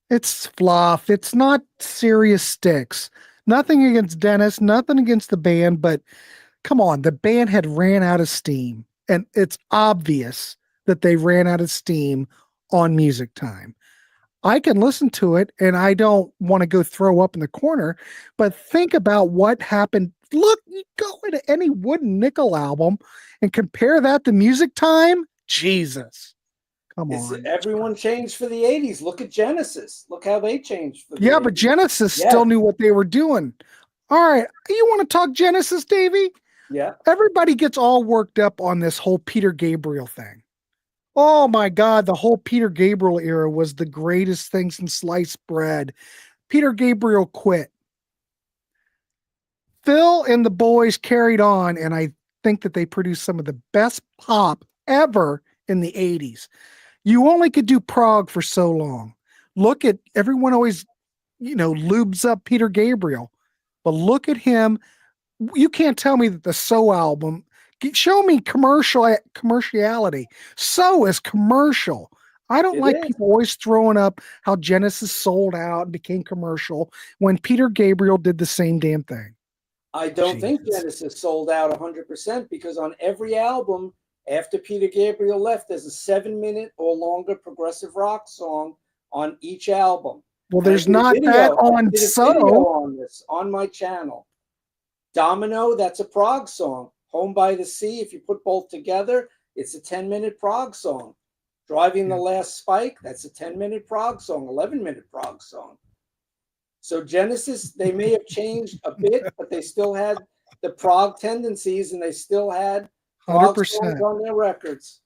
It's fluff. It's not serious STYX. Nothing against Dennis, nothing against the band, but come on, the band had ran out of steam, and it's obvious that they ran out of steam on Music Time. I can listen to it and I don't want to go throw up in the corner, but think about what happened. Look, you go into any Wooden Nickel album and compare that to Music Time. Jesus. Come on. Everyone changed for the 80s. Look at Genesis. Look how they changed for the 80s. But Genesis still knew what they were doing. All right. You want to talk Genesis, Davey? Yeah. Everybody gets all worked up on this whole Peter Gabriel thing. Oh my God, the whole Peter Gabriel era was the greatest thing since sliced bread. Peter Gabriel quit. Phil and the boys carried on, and I think that they produced some of the best pop ever in the 80s. You only could do prog for so long. Look at everyone always, lubes up Peter Gabriel, but look at him. You can't tell me that the So album, show me commerciality. So is commercial. I don't like people always throwing up how Genesis sold out and became commercial when Peter Gabriel did the same damn thing. I don't think Genesis sold out 100% because on every album after Peter Gabriel left, there's a 7-minute or longer progressive rock song on each album. Well, there's not that on on this on my channel. Domino, that's a prog song. Home by the Sea, if you put both together, it's a 10-minute prog song. Driving the Last Spike, that's a 10-minute prog song, 11-minute prog song. So Genesis, they may have changed a bit, but they still had the prog tendencies and they still had 100% on their records.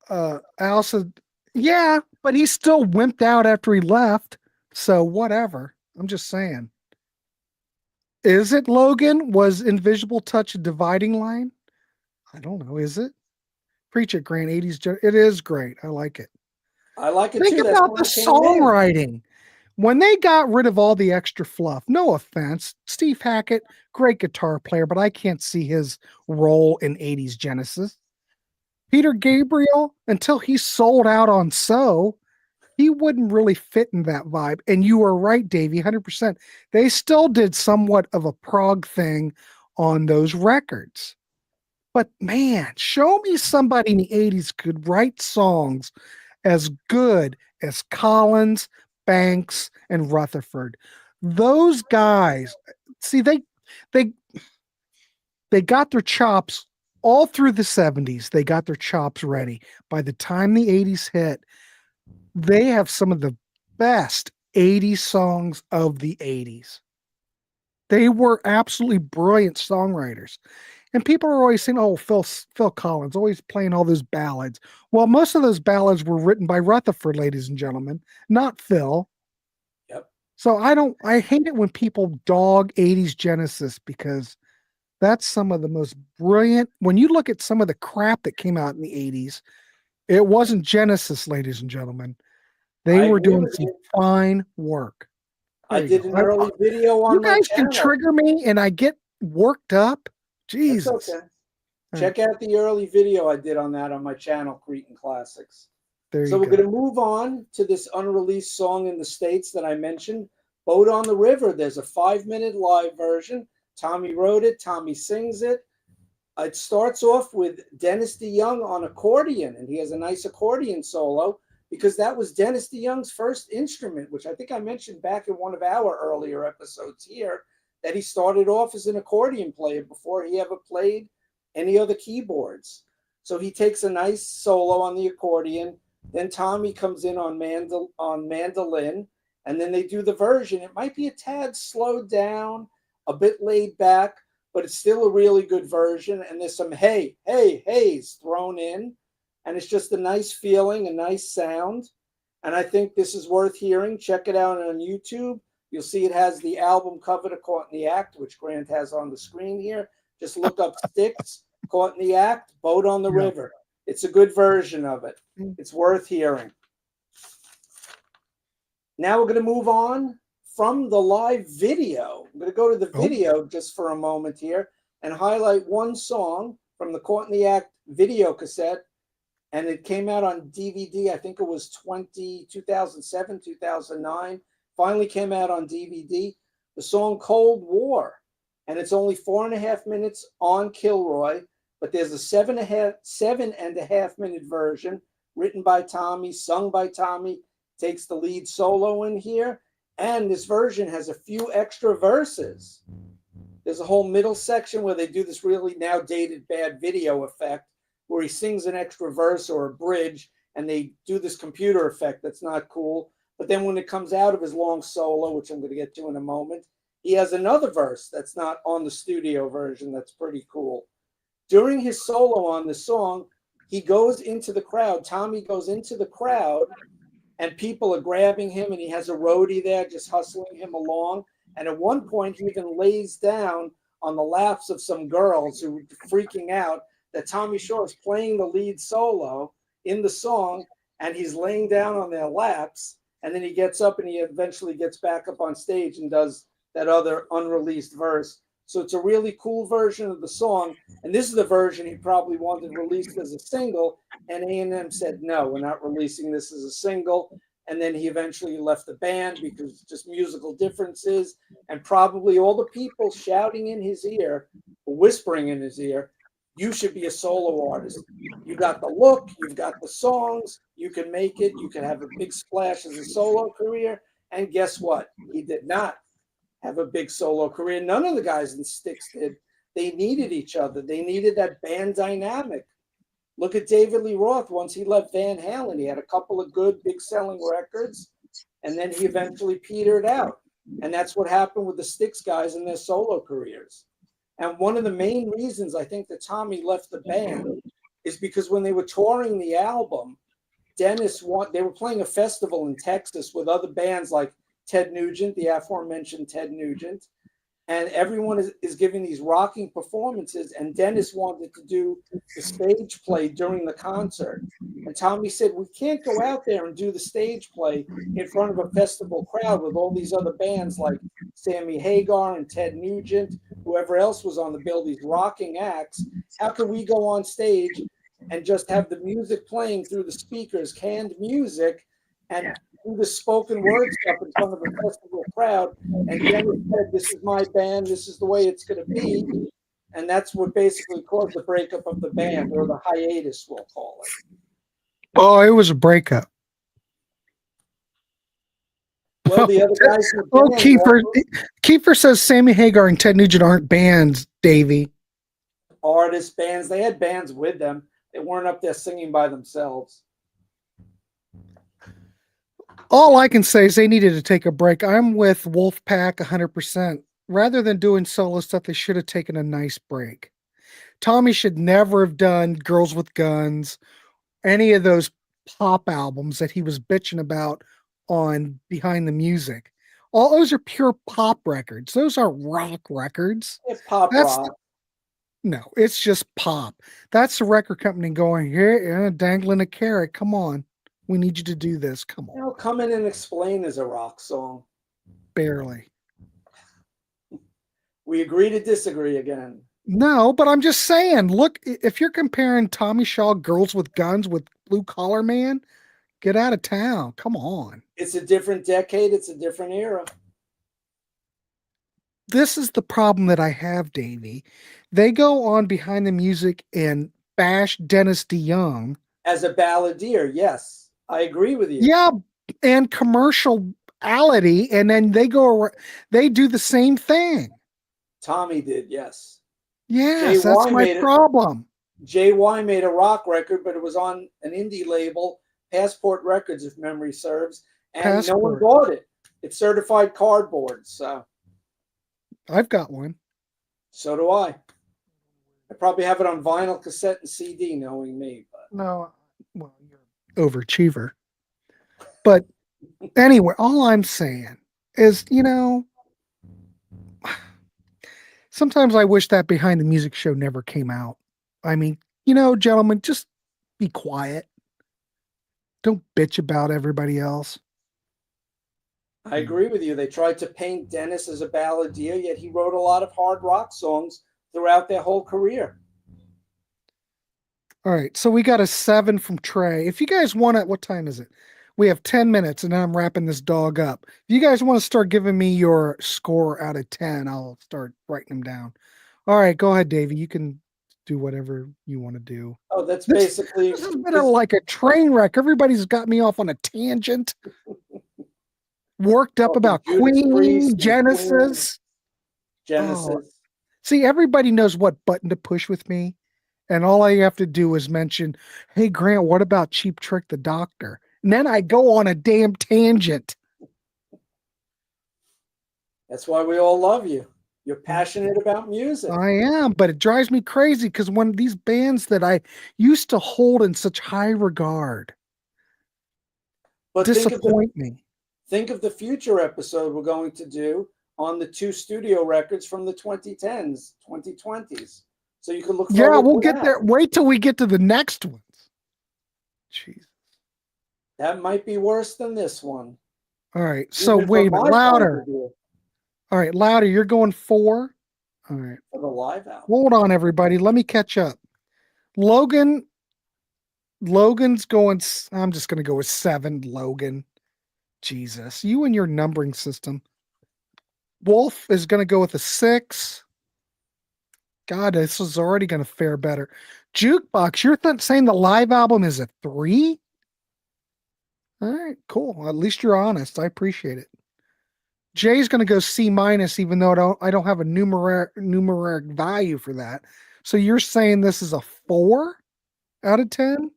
Al said, yeah, but he still wimped out after he left. So whatever. I'm just saying. Is it, Logan? Was Invisible Touch a dividing line? I don't know. Is it? Preach it, Grant. 80s. It is great. I like it. I like it too. Think about the songwriting. When they got rid of all the extra fluff, no offense, Steve Hackett, great guitar player, but I can't see his role in 80s Genesis. Peter Gabriel, until he sold out on So, he wouldn't really fit in that vibe. And you were right, Davey, 100%. They still did somewhat of a prog thing on those records. But man, show me somebody in the 80s could write songs as good as Collins, Banks, and Rutherford. Those guys, see, they got their chops all through the 70s. They got their chops ready. By the time the 80s hit, they have some of the best 80s songs of the 80s. They were absolutely brilliant songwriters. And people are always saying, oh, Phil Collins, always playing all those ballads. Well, most of those ballads were written by Rutherford, ladies and gentlemen, not Phil. Yep. So I hate it when people dog 80s Genesis because that's some of the most brilliant. When you look at some of the crap that came out in the 80s, it wasn't Genesis, ladies and gentlemen. They were doing some fine work. I did an early video on my channel. You guys can trigger me and I get worked up. Jesus. Okay. Check out the early video I did on that on my channel, Cretin Classics. So we're going to move on to this unreleased song in the States that I mentioned, Boat on the River. There's a 5-minute live version. Tommy wrote it. Tommy sings it. It starts off with Dennis DeYoung on accordion, and he has a nice accordion solo because that was Dennis DeYoung's first instrument, which I think I mentioned back in one of our earlier episodes here, that he started off as an accordion player before he ever played any other keyboards. So he takes a nice solo on the accordion. Then Tommy comes in on mandolin, and then they do the version. It might be a tad slowed down, a bit laid back, but it's still a really good version. And there's some heys thrown in. And it's just a nice feeling, a nice sound. And I think this is worth hearing. Check it out on YouTube. You'll see it has the album cover to Caught in the Act, which Grant has on the screen here. Just look up STYX, Caught in the Act, Boat on the River. It's a good version of it. It's worth hearing. Now we're going to move on from the live video. I'm going to go to the video just for a moment here and highlight one song from the Caught in the Act video cassette. And it came out on DVD. I think it was 2007, 2009. Finally came out on DVD. The song Cold War. And it's only 4.5 minutes on Kilroy. But there's a 7.5 minute version written by Tommy, sung by Tommy, takes the lead solo in here. And this version has a few extra verses. There's a whole middle section where they do this really now dated bad video effect where he sings an extra verse or a bridge and they do this computer effect that's not cool. But then when it comes out of his long solo, which I'm going to get to in a moment, he has another verse that's not on the studio version that's pretty cool. During his solo on the song, he goes into the crowd. Tommy goes into the crowd and people are grabbing him and he has a roadie there just hustling him along. And at one point, he even lays down on the laps of some girls who are freaking out that Tommy Shaw is playing the lead solo in the song and he's laying down on their laps. And then he gets up and he eventually gets back up on stage and does that other unreleased verse. So it's a really cool version of the song. And this is the version he probably wanted released as a single. And A&M said, no, we're not releasing this as a single. And then he eventually left the band because just musical differences. And probably all the people shouting in his ear, whispering in his ear, you should be a solo artist. You got the look, you've got the songs, you can make it, you can have a big splash as a solo career. And guess what? He did not have a big solo career. None of the guys in STYX did. They needed each other. They needed that band dynamic. Look at David Lee Roth. Once he left Van Halen, he had a couple of good big selling records, and then he eventually petered out. And that's what happened with the STYX guys in their solo careers. And one of the main reasons I think that Tommy left the band is because when they were touring the album, they were playing a festival in Texas with other bands like Ted Nugent, the aforementioned Ted Nugent, and everyone is giving these rocking performances, and Dennis wanted to do the stage play during the concert. And Tommy said, we can't go out there and do the stage play in front of a festival crowd with all these other bands like Sammy Hagar and Ted Nugent, whoever else was on the bill, these rocking acts. How can we go on stage and just have the music playing through the speakers, canned music, and do the spoken word stuff in front of a festival crowd? And Dennis said, this is my band, this is the way it's going to be. And that's what basically caused the breakup of the band, or the hiatus, we'll call it. Oh, it was a breakup. Well, the other guys in the band, Kiefer says Sammy Hagar and Ted Nugent aren't bands, Davey. Artists, bands, they had bands with them. They weren't up there singing by themselves. All I can say is they needed to take a break. I'm with Wolfpack 100%. Rather than doing solo stuff, they should have taken a nice break. Tommy should never have done Girls with Guns, any of those pop albums that he was bitching about on Behind the Music. All those are pure pop records. Those aren't rock records. It's pop rock. No, it's just pop. That's the record company going, here, dangling a carrot. Come on. We need you to do this. Come on. Come in and explain is a rock song. Barely. We agree to disagree again. No, but I'm just saying, look, if you're comparing Tommy Shaw, Girls with Guns with Blue Collar Man, get out of town. Come on. It's a different decade. It's a different era. This is the problem that I have, Davey. They go on Behind the Music and bash Dennis DeYoung. As a balladeer, yes. I agree with you. Yeah, and commerciality, and then they do the same thing. Tommy did, yes. Yes, that's my problem. JY made a rock record, but it was on an indie label, Passport Records, if memory serves, and no one bought it. It's certified cardboard, so. I've got one. So do I. I probably have it on vinyl, cassette, and CD, knowing me. But. No, well, you're overachiever. But anyway, all I'm saying is, sometimes I wish that Behind the Music show never came out. I mean, gentlemen, just Be quiet. Don't bitch about everybody else. I agree with you. They tried to paint Dennis as a balladeer, yet he wrote a lot of hard rock songs throughout their whole career. All right. So we got a 7 from Trey. If you guys want to, what time is it? We have 10 minutes and I'm wrapping this dog up. If you guys want to start giving me your score out of 10, I'll start writing them down. All right. Go ahead, Davey. You can do whatever you want to do. Oh, that's basically. This has been like a train wreck. Everybody's got me off on a tangent. Worked up about Queen, Genesis. Genesis. Oh. See, everybody knows what button to push with me. And all I have to do is mention, hey, Grant, what about Cheap Trick the Doctor? And then I go on a damn tangent. That's why we all love you. You're passionate about music. I am, but it drives me crazy because when these bands that I used to hold in such high regard disappoint me. Think of the future episode we're going to do on the 2 studio records from the 2010s, 2020s. So you can look forward Yeah, we'll to get there. Wait till we get to the next ones. Jeez. That might be worse than this one. All right. So wait a minute. Louder. All right, louder. You're going 4. All right. For the live album. Hold on, everybody. Let me catch up. Logan's going, I'm just going to go with 7, Logan. Jesus. You and your numbering system. Wolf is going to go with a 6. God, this is already going to fare better. Jukebox, you're saying the live album is a 3? All right, cool. At least you're honest. I appreciate it. Jay's going to go C-, even though I don't have a numeric value for that. So you're saying this is a 4 out of 10?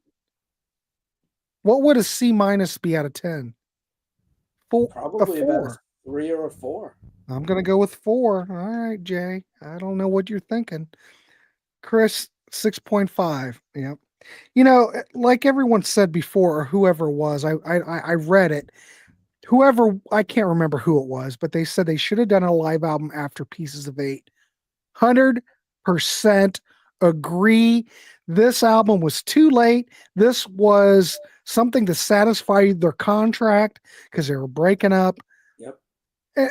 What would a C- be out of 10? 4. Probably about a 3 or a 4. I'm going to go with 4. All right, Jay. I don't know what you're thinking. Chris, 6.5. Yep. You know, like everyone said before, or whoever it was, I read it. I can't remember who it was, but they said they should have done a live album after Pieces of 8. 100% agree. This album was too late. This was something to satisfy their contract because they were breaking up. Yep.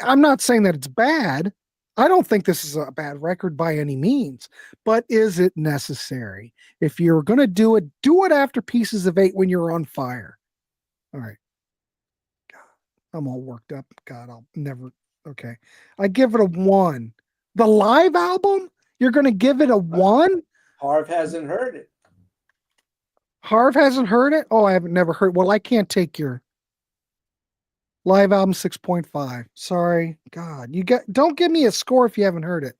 I'm not saying that it's bad. I don't think this is a bad record by any means, but is it necessary? If you're going to do it after Pieces of 8 when you're on fire. All right. God, I'm all worked up. God, I'll never. Okay. I give it a 1. The live album, you're going to give it a 1? Harv hasn't heard it. Harv hasn't heard it? Oh, I haven't never heard. Well, I can't take your live album 6.5. Sorry. God, don't give me a score if you haven't heard it.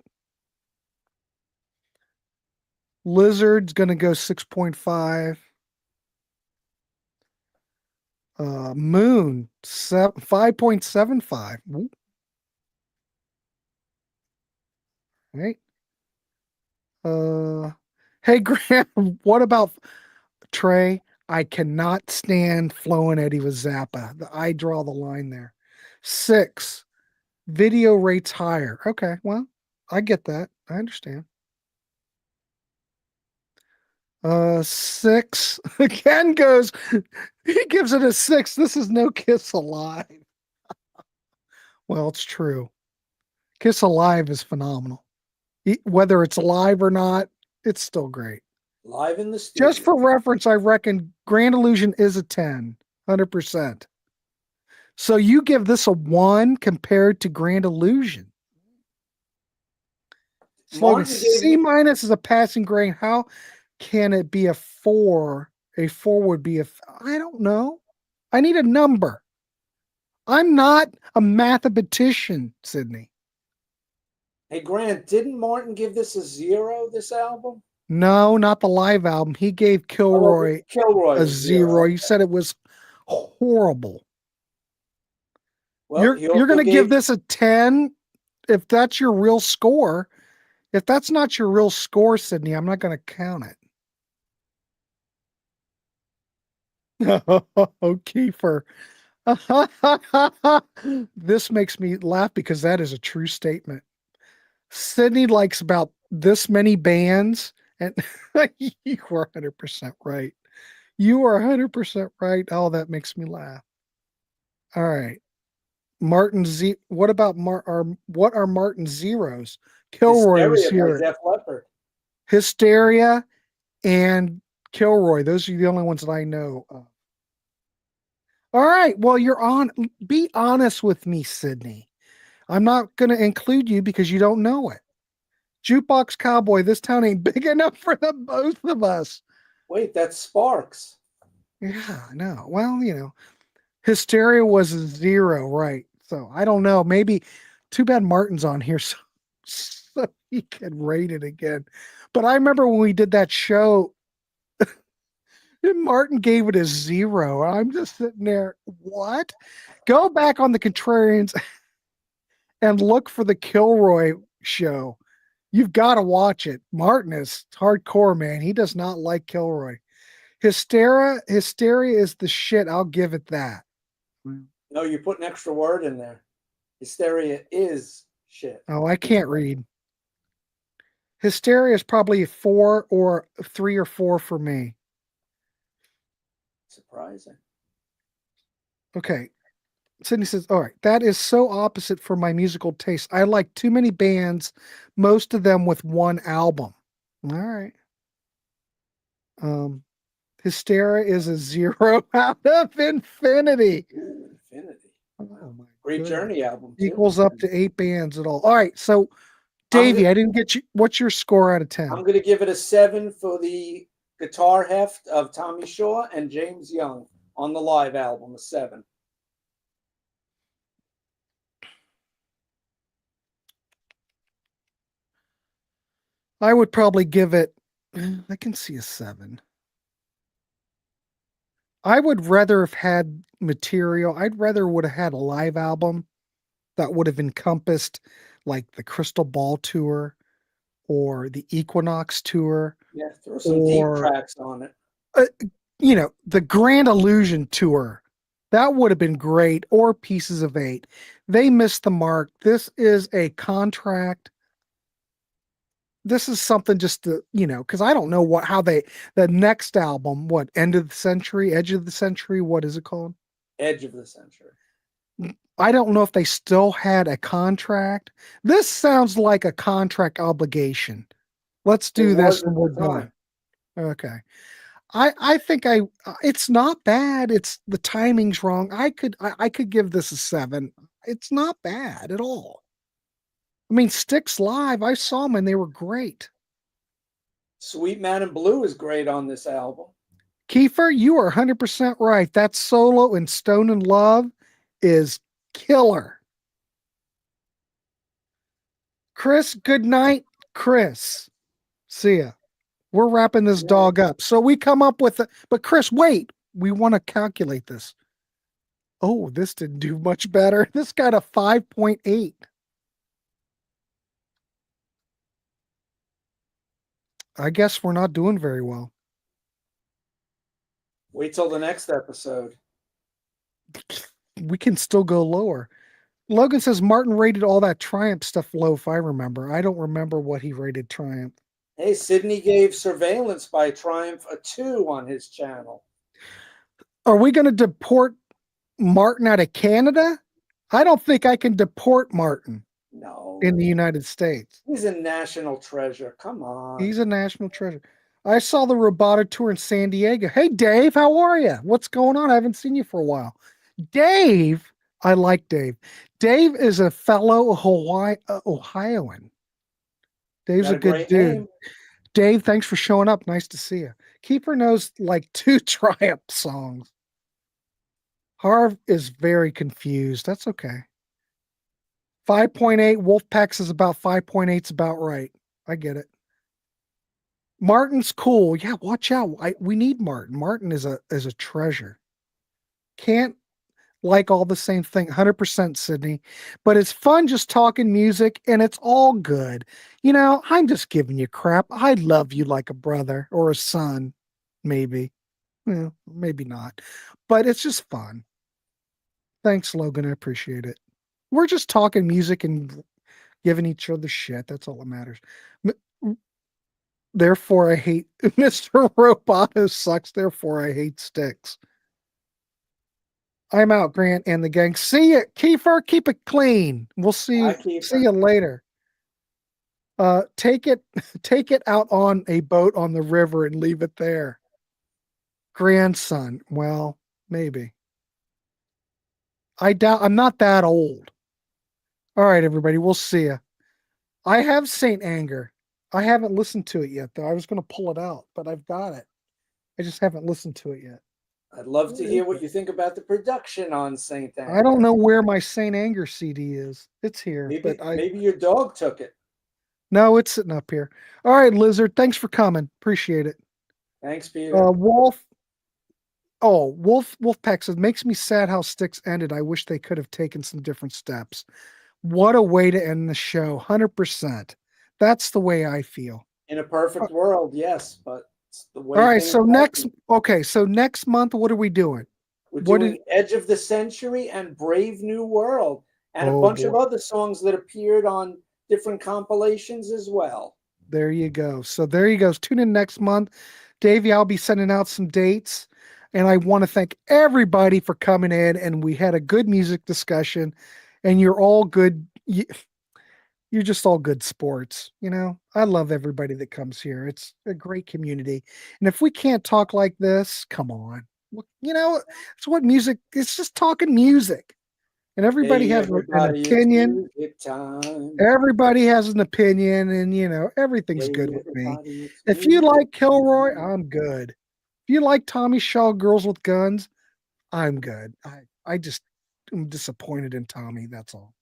Lizard's gonna go 6.5. Moon 5.75. Right. Hey Grant, what about Trey? I cannot stand Flo and Eddie with Zappa. I draw the line there. 6. Video rates higher. Okay, well, I get that. I understand. 6. Ken goes, he gives it a 6. This is no Kiss Alive. Well, it's true. Kiss Alive is phenomenal. Whether it's live or not, it's still great. Live in the studio. Just for reference, I reckon Grand Illusion is a 10, 100%. So you give this a 1 compared to Grand Illusion. Slogan, C- is a passing grade. How can it be a 4? A 4 would be I don't know. I need a number. I'm not a mathematician, Sydney. Hey, Grant, didn't Martin give this a 0, this album? No, not the live album. He gave Kilroy a 0. He said it was horrible. Well, you're going to give this a 10 if that's your real score. If that's not your real score, Sydney, I'm not going to count it. Oh, Kiefer. This makes me laugh because that is a true statement. Sydney likes about this many bands, and you were 100% right. You are 100% right. Oh, that makes me laugh. All right. Martin Z. What about what are Martin zeros? Kilroy was Hysteria by here. Def Leppard. Hysteria and Kilroy. Those are the only ones that I know of. All right. Well, you're on. Be honest with me, Sydney. I'm not going to include you because you don't know it. Jukebox Cowboy. This town ain't big enough for the both of us. Wait, that's Sparks. Yeah, I know. Well, Hysteria was a zero, right? So I don't know. Maybe too bad Martin's on here so he can rate it again. But I remember when we did that show, and Martin gave it a zero. I'm just sitting there. What? Go back on the Contrarians and look for the Kilroy show. You've got to watch it. Martin is hardcore, man. He does not like Kilroy. Hysteria is the shit. I'll give it that. No, you put an extra word in there. Hysteria is shit. Oh, I can't read. Hysteria is probably a 4 or 3 or 4 for me. Surprising. Okay. Sydney says, all right, that is so opposite for my musical taste. I like too many bands, most of them with one album. All right. Hysteria is a 0 out of infinity. Ooh, Infinity. Oh my Great goodness. Journey album too. Equals up to 8 bands at all. All right. So Davey, I didn't get you. What's your score out of 10? I'm going to give it a 7 for the guitar heft of Tommy Shaw and James Young on the live album, a 7. I would probably give it, I can see a 7. I would rather have had material. I'd rather would have had a live album that would have encompassed like the Crystal Ball tour or the Equinox tour. Yeah, throw some deep tracks on it. The Grand Illusion tour. That would have been great, or Pieces of 8. They missed the mark. This is a contract. This is something just to, because I don't know the next album, End of the Century, Edge of the Century, what is it called? Edge of the Century. I don't know if they still had a contract. This sounds like a contract obligation. Let's do this and we're done. Okay. I think it's not bad. It's the timing's wrong. I could give this a 7. It's not bad at all. I mean, STYX live, I saw them and they were great. Sweet Man in Blue is great on this album. Kiefer, you are 100% right. That solo in Stone in Love is killer. Chris, good night. Chris, see ya. We're wrapping this dog up. So we come up with it. But Chris, wait. We want to calculate this. Oh, this didn't do much better. This got a 5.8. I guess we're not doing very well. Wait till the next episode. We can still go lower. Logan says Martin rated all that Triumph stuff low, if I remember. I don't remember what he rated Triumph. Hey, Sydney gave Surveillance by Triumph a 2 on his channel. Are we going to deport Martin out of Canada? I don't think I can deport Martin. No. In the United States. He's a national treasure. Come on. He's a national treasure. I saw the Robata tour in San Diego. Hey, Dave, how are you? What's going on? I haven't seen you for a while. Dave, I like Dave. Dave is a fellow Ohioan. Dave's a good dude. Name. Dave, thanks for showing up. Nice to see you. Keeper knows like 2 Triumph songs. Harv is very confused. That's okay. 5.8. Wolfpack's is about 5.8's about right. I get it. Martin's cool. Yeah, watch out. We need Martin. Martin is a treasure. Can't like all the same thing. 100% Sydney. But it's fun just talking music and it's all good. I'm just giving you crap. I love you like a brother or a son. Maybe. Well, maybe not. But it's just fun. Thanks, Logan. I appreciate it. We're just talking music and giving each other shit. That's all that matters. Therefore, I hate Mr. Roboto sucks. Therefore, I hate STYX. I'm out, Grant and the gang. See you, Kiefer. Keep it clean. We'll see. Bye, Kiefer. See you later. Take it out on a boat on the river and leave it there. Grandson. Well, maybe. I doubt. I'm not that old. All right, everybody. We'll see you. I have Saint Anger. I haven't listened to it yet, though. I was going to pull it out, but I've got it. I just haven't listened to it yet. I'd love to hear what you think about the production on Saint Anger. I don't know where my Saint Anger CD is. It's here, maybe your dog took it. No, it's sitting up here. All right, Lizard. Thanks for coming. Appreciate it. Thanks, Peter. Wolf. Oh, Wolfpack says, makes me sad how STYX ended. I wish they could have taken some different steps. What a way to end the show. 100%. That's the way I feel. In a perfect world, yes, but it's the way. All right, so next month, what are we doing? We're doing Edge of the Century and Brave New World, and a bunch of other songs that appeared on different compilations as well. There you go. So there you go. Tune in next month. Davey, I'll be sending out some dates. And I want to thank everybody for coming in. And we had a good music discussion. And you're all good. You're just all good sports. You know, I love everybody that comes here. It's a great community. And if we can't talk like this, come on. You know, it's what music, it's just talking music. And everybody has an opinion. Everybody has an opinion, and you know, everything's good with me. If you like Kilroy, I'm good. If you like Tommy Shaw, Girls with Guns, I'm good. I'm disappointed in Tommy. That's all.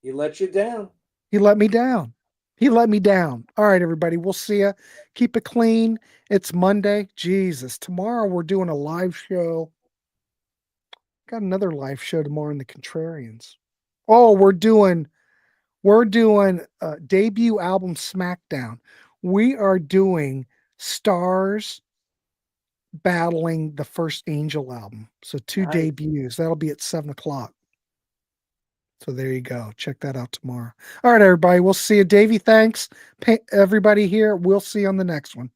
He let you down. He let me down. He let me down. All right, everybody. We'll see you. Keep it clean. It's Monday. Jesus. Tomorrow we're doing a live show. Got another live show tomorrow in the Contrarians. Oh, we're doing debut album Smackdown. We are doing Stars battling the first Angel album. So two debuts. That'll be at 7:00. So there you go. Check that out tomorrow. All right, everybody. We'll see you. Davey, thanks. Everybody here. We'll see you on the next one.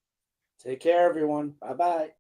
Take care, everyone. Bye-bye.